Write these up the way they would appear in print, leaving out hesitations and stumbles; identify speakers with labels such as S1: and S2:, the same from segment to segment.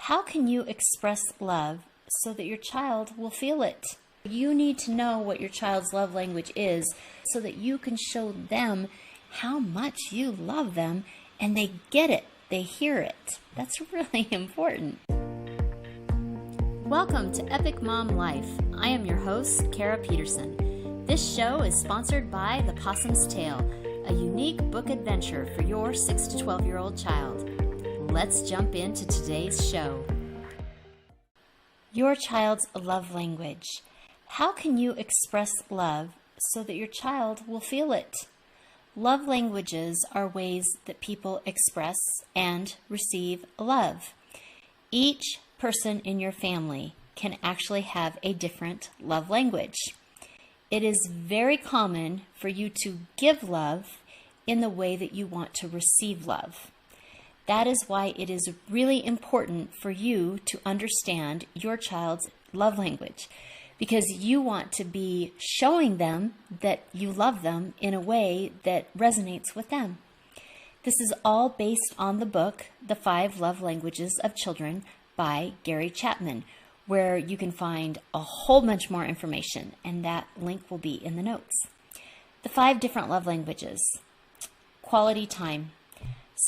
S1: How can you express love so that your child will feel it? You need to know what your child's love language is so that you can show them how much you love them and they get it, they hear it. That's really important. Welcome to Epic Mom Life. I am your host, Kara Peterson. This show is sponsored by The Possum's Tale, a unique book adventure for your 6 to 12-year-old child. Let's jump into today's show. Your child's love language. How can you express love so that your child will feel it? Love languages are ways that people express and receive love. Each person in your family can actually have a different love language. It is very common for you to give love in the way that you want to receive love. That is why it is really important for you to understand your child's love language, because you want to be showing them that you love them in a way that resonates with them. This is all based on the book, The 5 Love Languages of Children by Gary Chapman, where you can find a whole bunch more information, and that link will be in the notes. The 5 different love languages. Quality time.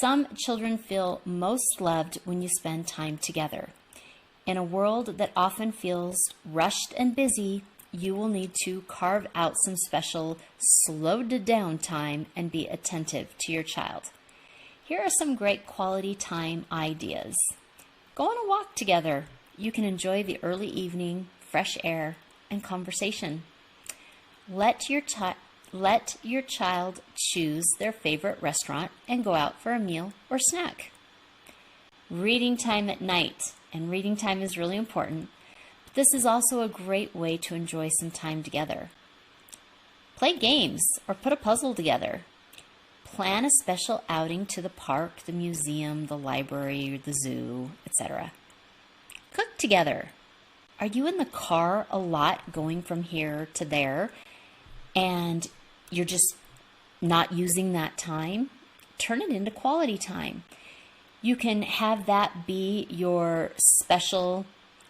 S1: Some children feel most loved when you spend time together. In a world that often feels rushed and busy, you will need to carve out some special slowed down time and be attentive to your child. Here are some great quality time ideas. Go on a walk together. You can enjoy the early evening, fresh air, and conversation. Let your child choose their favorite restaurant and go out for a meal or snack. Reading time at night, and reading time is really important, but this is also a great way to enjoy some time together. Play games or put a puzzle together. Plan a special outing to the park, the museum, the library, the zoo, etc. Cook together. Are you in the car a lot going from here to there and you're just not using that time? Turn it into quality time. You can have that be your special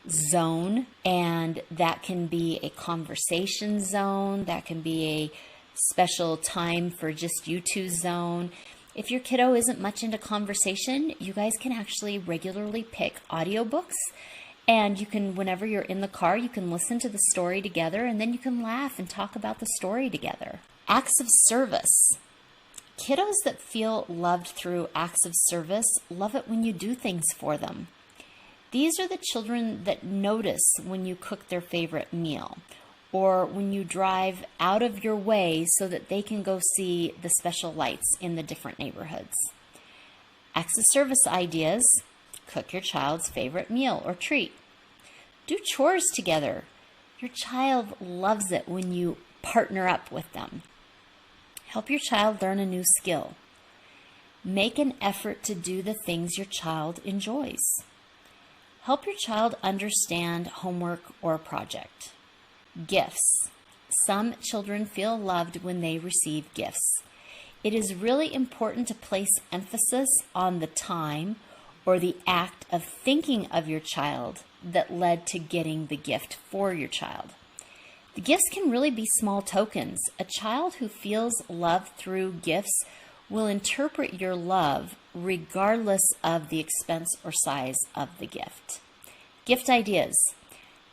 S1: zone, and that can be a conversation zone. That can be a special time for just you two zone. If your kiddo isn't much into conversation, you guys can actually regularly pick audiobooks, and you can, whenever you're in the car, you can listen to the story together, and then you can laugh and talk about the story together. Acts of service. Kiddos that feel loved through acts of service love it when you do things for them. These are the children that notice when you cook their favorite meal, or when you drive out of your way so that they can go see the special lights in the different neighborhoods. Acts of service ideas. Cook your child's favorite meal or treat. Do chores together. Your child loves it when you partner up with them. Help your child learn a new skill. Make an effort to do the things your child enjoys. Help your child understand homework or a project. Gifts. Some children feel loved when they receive gifts. It is really important to place emphasis on the time or the act of thinking of your child that led to getting the gift for your child. The gifts can really be small tokens. A child who feels love through gifts will interpret your love regardless of the expense or size of the gift. Gift ideas.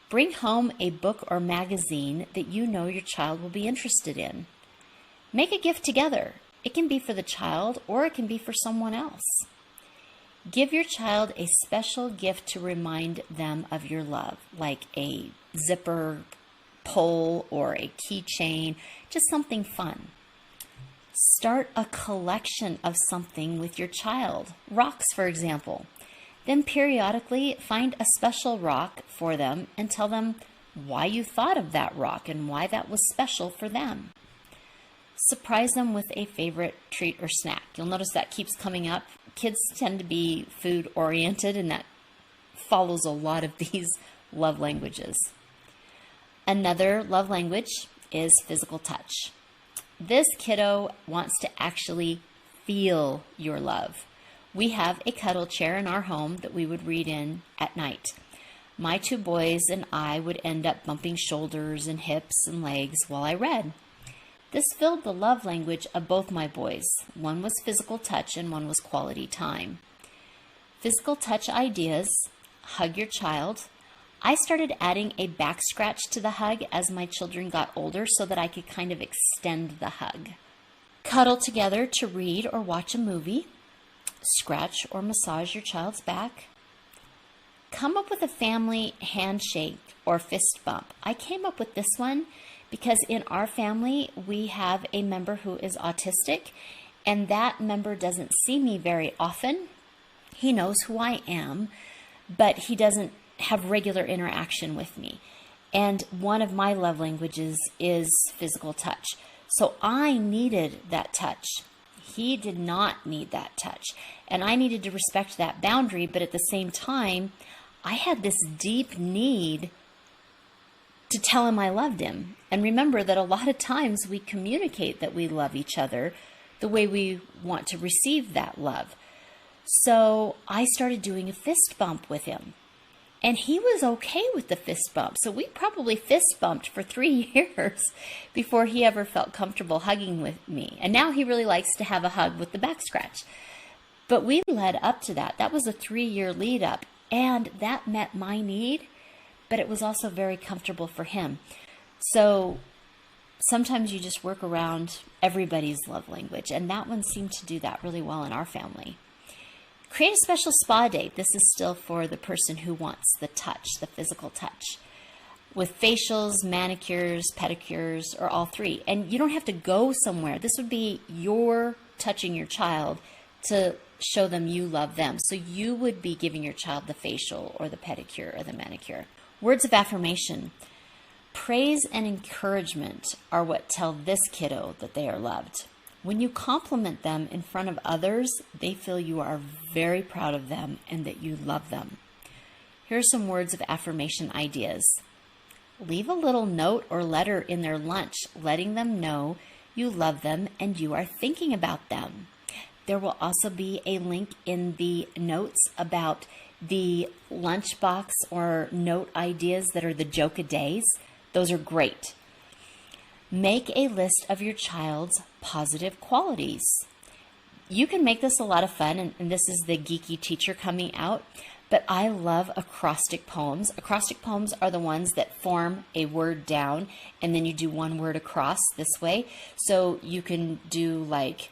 S1: Bring home a book or magazine that you know your child will be interested in. Make a gift together. It can be for the child or it can be for someone else. Give your child a special gift to remind them of your love, like a zipper pull or a keychain, just something fun. Start a collection of something with your child, rocks for example. Then periodically find a special rock for them and tell them why you thought of that rock and why that was special for them. Surprise them with a favorite treat or snack. You'll notice that keeps coming up. Kids tend to be food oriented, and that follows a lot of these love languages. Another love language is physical touch. This kiddo wants to actually feel your love. We have a cuddle chair in our home that we would read in at night. My 2 boys and I would end up bumping shoulders and hips and legs while I read. This filled the love language of both my boys. One was physical touch and one was quality time. Physical touch ideas: hug your child. I started adding a back scratch to the hug as my children got older so that I could kind of extend the hug. Cuddle together to read or watch a movie. Scratch or massage your child's back. Come up with a family handshake or fist bump. I came up with this one because in our family we have a member who is autistic, and that member doesn't see me very often. He knows who I am, but he doesn't have regular interaction with me. And one of my love languages is physical touch. So I needed that touch. He did not need that touch. And I needed to respect that boundary, but at the same time, I had this deep need to tell him I loved him. And remember that a lot of times we communicate that we love each other the way we want to receive that love. So I started doing a fist bump with him. And he was okay with the fist bump. So we probably fist bumped for 3 years before he ever felt comfortable hugging with me. And now he really likes to have a hug with the back scratch. But we led up to that. That was a 3-year lead up. And that met my need, but it was also very comfortable for him. So sometimes you just work around everybody's love language. And that one seemed to do that really well in our family. Create a special spa date. This is still for the person who wants the touch, the physical touch, with facials, manicures, pedicures, or all 3. And you don't have to go somewhere. This would be your touching your child to show them you love them. So you would be giving your child the facial or the pedicure or the manicure. Words of affirmation. Praise and encouragement are what tell this kiddo that they are loved. When you compliment them in front of others, they feel you are very proud of them and that you love them. Here are some words of affirmation ideas. Leave a little note or letter in their lunch, letting them know you love them and you are thinking about them. There will also be a link in the notes about the lunchbox or note ideas that are the joke-a-days. Those are great. Make a list of your child's positive qualities. You can make this a lot of fun, and this is the geeky teacher coming out, but I love acrostic poems. Acrostic poems are the ones that form a word down, and then you do one word across this way. So you can do like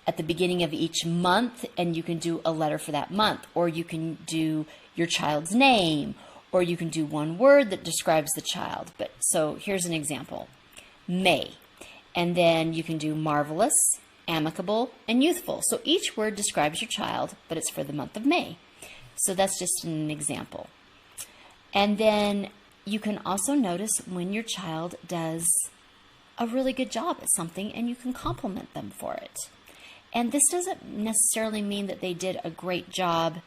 S1: at the beginning of each month, and you can do a letter for that month, or you can do your child's name, or you can do one word that describes the child. But so here's an example. May. And then you can do marvelous, amicable, and youthful. So each word describes your child, but it's for the month of May. So that's just an example. And then you can also notice when your child does a really good job at something, and you can compliment them for it. And this doesn't necessarily mean that they did a great job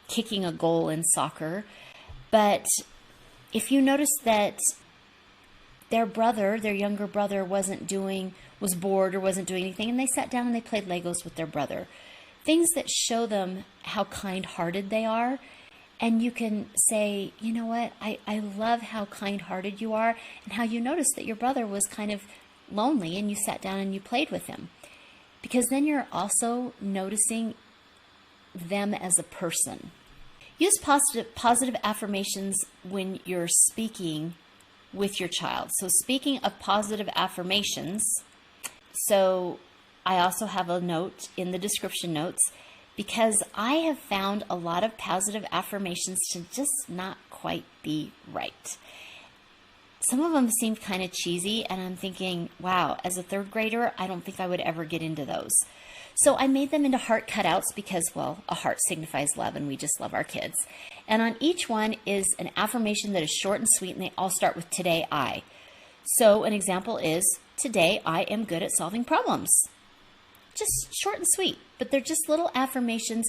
S1: kicking a goal in soccer, but if you notice that their younger brother was bored or wasn't doing anything, and they sat down and they played Legos with their brother. Things that show them how kind-hearted they are. And you can say, you know what, I love how kind-hearted you are, and how you noticed that your brother was kind of lonely and you sat down and you played with him. Because then you're also noticing them as a person. Use positive affirmations when you're speaking with your child. So speaking of positive affirmations, so I also have a note in the description notes, because I have found a lot of positive affirmations to just not quite be right. Some of them seem kind of cheesy, and I'm thinking, wow, as a 3rd grader, I don't think I would ever get into those. So I made them into heart cutouts because, well, a heart signifies love, and we just love our kids. And on each one is an affirmation that is short and sweet, and they all start with today I. So an example is, today I am good at solving problems. Just short and sweet, but they're just little affirmations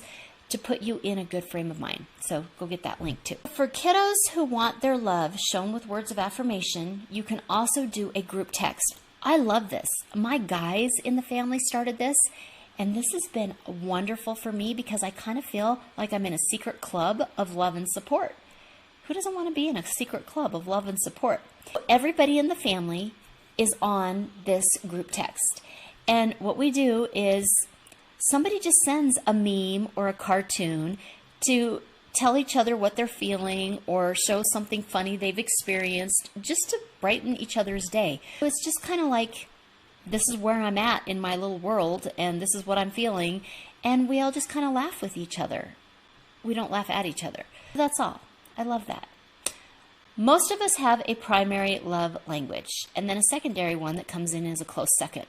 S1: to put you in a good frame of mind. So go get that link too. For kiddos who want their love shown with words of affirmation, you can also do a group text. I love this. My guys in the family started this, And this has been wonderful for me because I kind of feel like I'm in a secret club of love and support. Who doesn't want to be in a secret club of love and support? Everybody in the family is on this group text. And what we do is somebody just sends a meme or a cartoon to tell each other what they're feeling or show something funny they've experienced just to brighten each other's day. So it's just kind of like, this is where I'm at in my little world and this is what I'm feeling. And we all just kind of laugh with each other. We don't laugh at each other. That's all. I love that. Most of us have a primary love language and then a secondary one that comes in as a close second.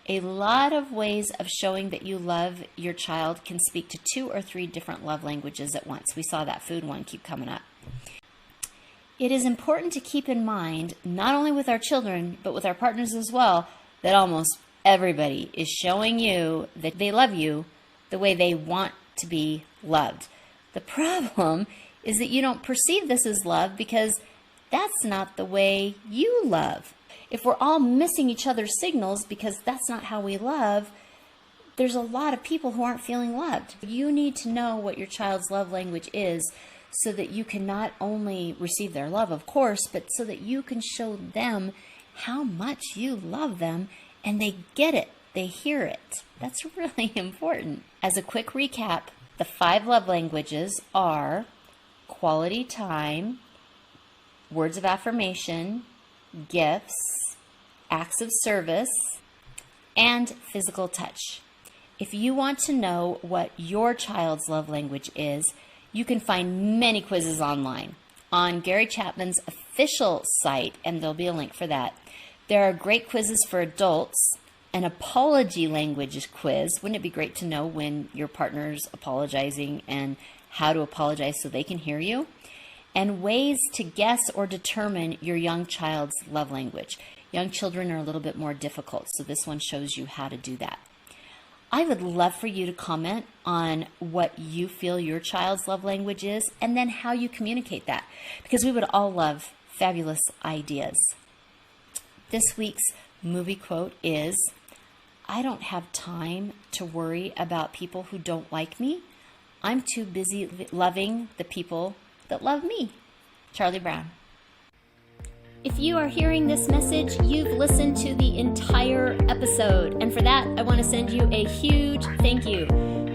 S1: A lot of ways of showing that you love your child can speak to 2 or 3 different love languages at once. We saw that food one keep coming up. It is important to keep in mind, not only with our children, but with our partners as well, that almost everybody is showing you that they love you the way they want to be loved. The problem is that you don't perceive this as love because that's not the way you love. If we're all missing each other's signals because that's not how we love, there's a lot of people who aren't feeling loved. You need to know what your child's love language is so that you can not only receive their love, of course, but so that you can show them how much you love them and they get it, they hear it. That's really important. As a quick recap, the 5 love languages are quality time, words of affirmation, gifts, acts of service, and physical touch. If you want to know what your child's love language is, you can find many quizzes online on Gary Chapman's official site, and there'll be a link for that. There are great quizzes for adults, an apology language quiz. Wouldn't it be great to know when your partner's apologizing and how to apologize so they can hear you? And ways to guess or determine your young child's love language. Young children are a little bit more difficult, so this one shows you how to do that. I would love for you to comment on what you feel your child's love language is and then how you communicate that, because we would all love fabulous ideas. This week's movie quote is, "I don't have time to worry about people who don't like me. I'm too busy loving the people that love me." Charlie Brown. If you are hearing this message, you've listened to the entire episode, and for that, I want to send you a huge thank you.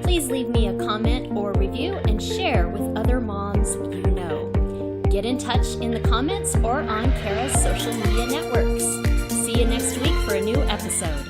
S1: Please leave me a comment or review and share with other moms you know. Get in touch in the comments or on Kara's social media networks. See you next week for a new episode.